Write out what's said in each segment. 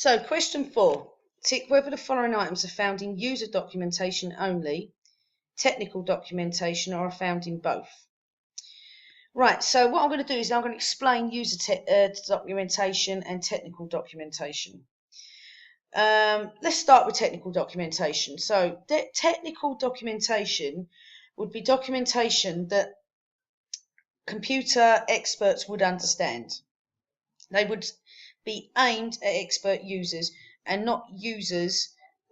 So question 4. Tick whether the following items are found in user documentation only, technical documentation, or are found in both. Right, so what I'm going to do is I'm going to explain user documentation and technical documentation. Let's start with technical documentation. So technical documentation would be documentation that computer experts would understand. They would be aimed at expert users and not users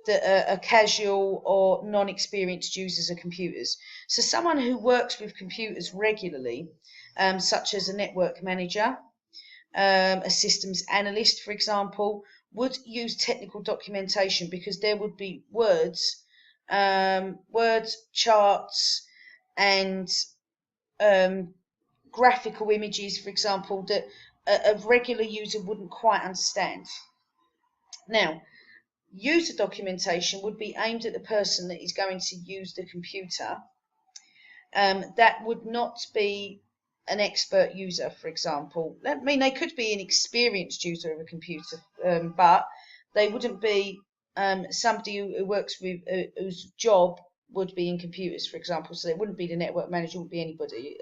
that are casual or non-experienced users of computers. So someone who works with computers regularly, such as a network manager, a systems analyst, for example, would use technical documentation because there would be words, charts, and graphical images, for example, that a regular user wouldn't quite understand. Now, user documentation would be aimed at the person that is going to use the computer. That would not be an expert user, for example. I mean, they could be an experienced user of a computer, but they wouldn't be somebody who works with whose job would be in computers, for example. So it wouldn't be the network manager, wouldn't be anybody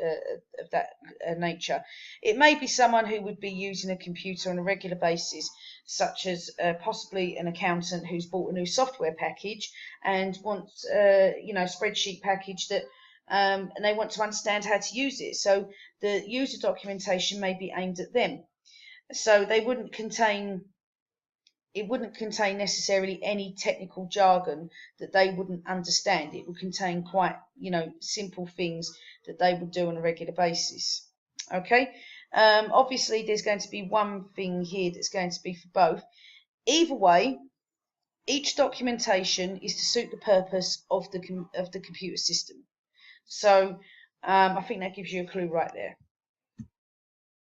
of that nature. It may be someone who would be using a computer on a regular basis, such as possibly an accountant who's bought a new software package and wants, spreadsheet package that, and they want to understand how to use it. So the user documentation may be aimed at them. So they wouldn't contain. It wouldn't contain necessarily any technical jargon that they wouldn't understand. It would contain quite, simple things that they would do on a regular basis. Okay. Obviously, there's going to be one thing here that's going to be for both. Either way, each documentation is to suit the purpose of the computer system. So I think that gives you a clue right there.